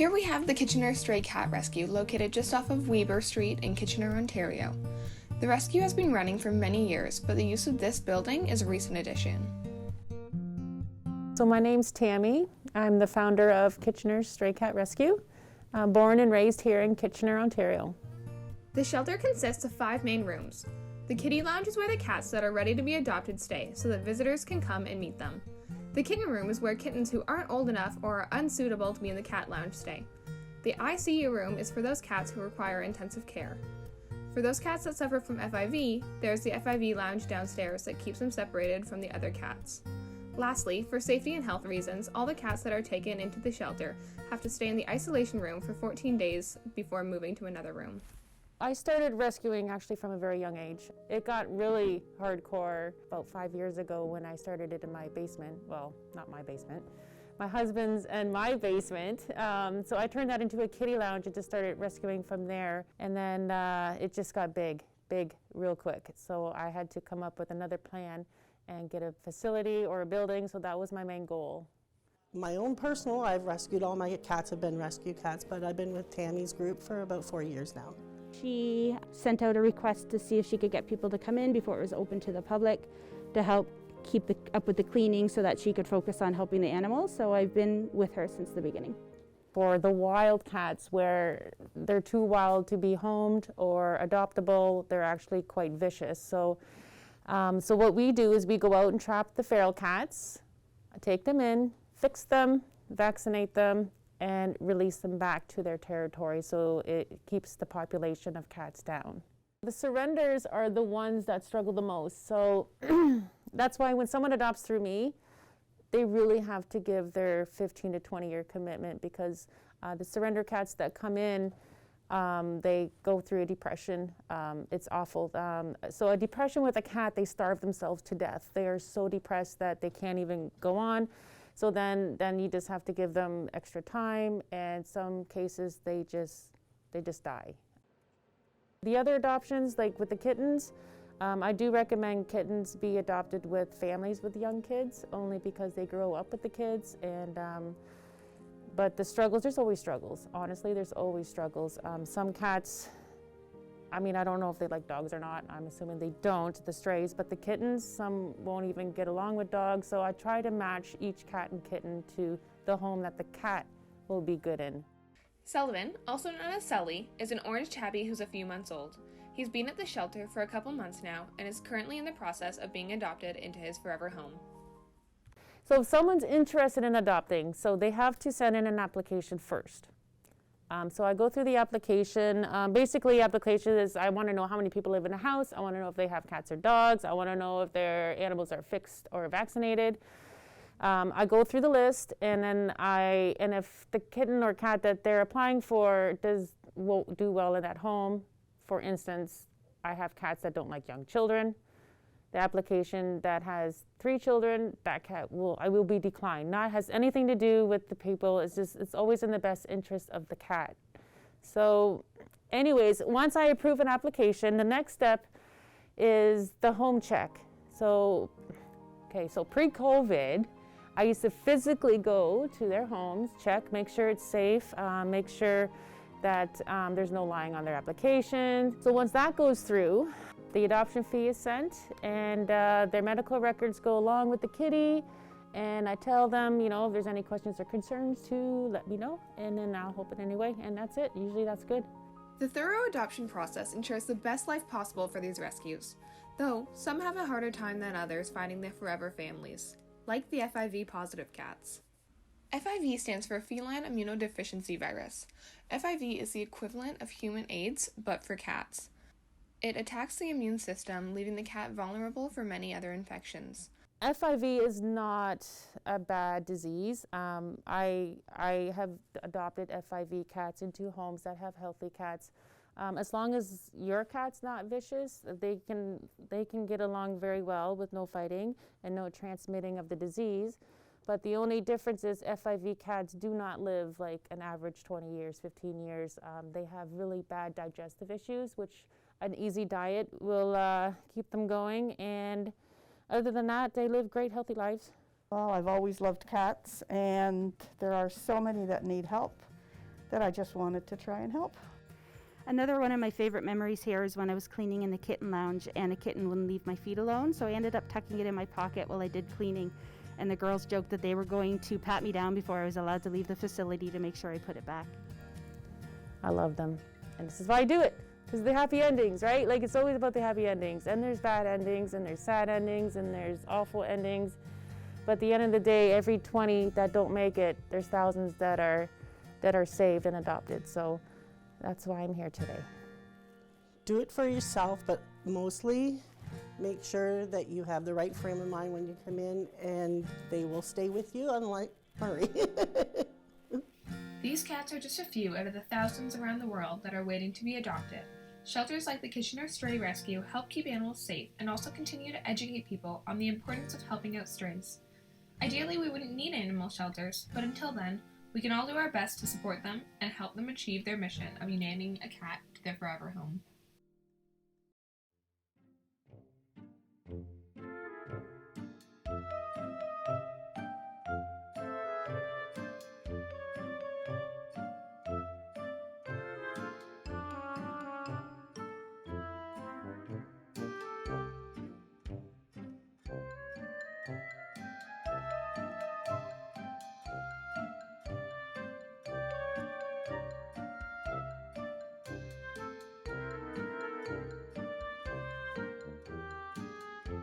Here we have the Kitchener Stray Cat Rescue, located just off of Weber Street in Kitchener, Ontario. The rescue has been running for many years, but the use of this building is a recent addition. So my name's Tammy. I'm the founder of Kitchener Stray Cat Rescue, born and raised here in Kitchener, Ontario. The shelter consists of 5 main rooms. The kitty lounge is where the cats that are ready to be adopted stay, so that visitors can come and meet them. The kitten room is where kittens who aren't old enough or are unsuitable to be in the cat lounge stay. The ICU room is for those cats who require intensive care. For those cats that suffer from FIV, there's the FIV lounge downstairs that keeps them separated from the other cats. Lastly, for safety and health reasons, all the cats that are taken into the shelter have to stay in the isolation room for 14 days before moving to another room. I started rescuing actually from a very young age. It got really hardcore about 5 years ago when I started it in my basement. Well, not my basement, my husband's and my basement. So I turned that into a kitty lounge and just started rescuing from there. And then it just got big real quick. So I had to come up with another plan and get a facility or a building, so that was my main goal. My own personal, I've rescued, all my cats have been rescue cats, but I've been with Tammy's group for about 4 years now. She sent out a request to see if she could get people to come in before it was open to the public to help keep up with the cleaning so that she could focus on helping the animals. So I've been with her since the beginning. For the wild cats where they're too wild to be homed or adoptable, they're actually quite vicious. So what we do is we go out and trap the feral cats, take them in, fix them, vaccinate them, and release them back to their territory, so it keeps the population of cats down. The surrenders are the ones that struggle the most, so that's why when someone adopts through me, they really have to give their 15 to 20-year commitment, because the surrender cats that come in, they go through a depression. It's awful. So a depression with a cat, they starve themselves to death. They are so depressed that they can't even go on. So then you just have to give them extra time, and some cases they just die. The other adoptions, like with the kittens, I do recommend kittens be adopted with families with young kids, only because they grow up with the kids. And but the struggles, there's always struggles. Honestly, there's always struggles. Some cats, I mean, I don't know if they like dogs or not. I'm assuming they don't, the strays, but the kittens, some won't even get along with dogs. So I try to match each cat and kitten to the home that the cat will be good in. Sullivan, also known as Sully, is an orange tabby who's a few months old. He's been at the shelter for a couple months now and is currently in the process of being adopted into his forever home. So if someone's interested in adopting, so they have to send in an application first. So I go through the application. Basically, application is I want to know how many people live in a house. I want to know if they have cats or dogs. I want to know if their animals are fixed or vaccinated. I go through the list, and then and if the kitten or cat that they're applying for won't do well in that home, for instance, I have cats that don't like young children. The application that has 3 children, that cat I will be declined. Not has anything to do with the people. It's always in the best interest of the cat. So, anyways, once I approve an application, the next step is the home check. So pre-COVID, I used to physically go to their homes, check, make sure it's safe, make sure that there's no lying on their application. So once that goes through, the adoption fee is sent, and their medical records go along with the kitty, and I tell them, if there's any questions or concerns to let me know, and then I'll help it anyway, and that's it. Usually that's good. The thorough adoption process ensures the best life possible for these rescues, though some have a harder time than others finding their forever families, like the FIV-positive cats. FIV stands for Feline Immunodeficiency Virus. FIV is the equivalent of human AIDS, but for cats. It attacks the immune system, leaving the cat vulnerable for many other infections. FIV is not a bad disease. I have adopted FIV cats into homes that have healthy cats. As long as your cat's not vicious, they can get along very well with no fighting and no transmitting of the disease. But the only difference is FIV cats do not live like an average 20 years, 15 years. They have really bad digestive issues, which an easy diet will keep them going. And other than that, they live great, healthy lives. Well, I've always loved cats, and there are so many that need help. that I just wanted to try and help. Another one of my favorite memories here is when I was cleaning in the kitten lounge and a kitten wouldn't leave my feet alone, so I ended up tucking it in my pocket while I did cleaning, and the girls joked that they were going to pat me down before I was allowed to leave the facility to make sure I put it back. I love them, and this is why I do it, because they're happy endings, right? Like, it's always about the happy endings, and there's bad endings, and there's sad endings, and there's awful endings, but at the end of the day, every 20 that don't make it, there's thousands that are saved and adopted, so that's why I'm here today. Do it for yourself, but mostly make sure that you have the right frame of mind when you come in, and they will stay with you, unlike Murray. These cats are just a few out of the thousands around the world that are waiting to be adopted. Shelters like the Kitchener Stray Rescue help keep animals safe and also continue to educate people on the importance of helping out strays. Ideally, we wouldn't need animal shelters, but until then, we can all do our best to support them and help them achieve their mission of uniting a cat to their forever home.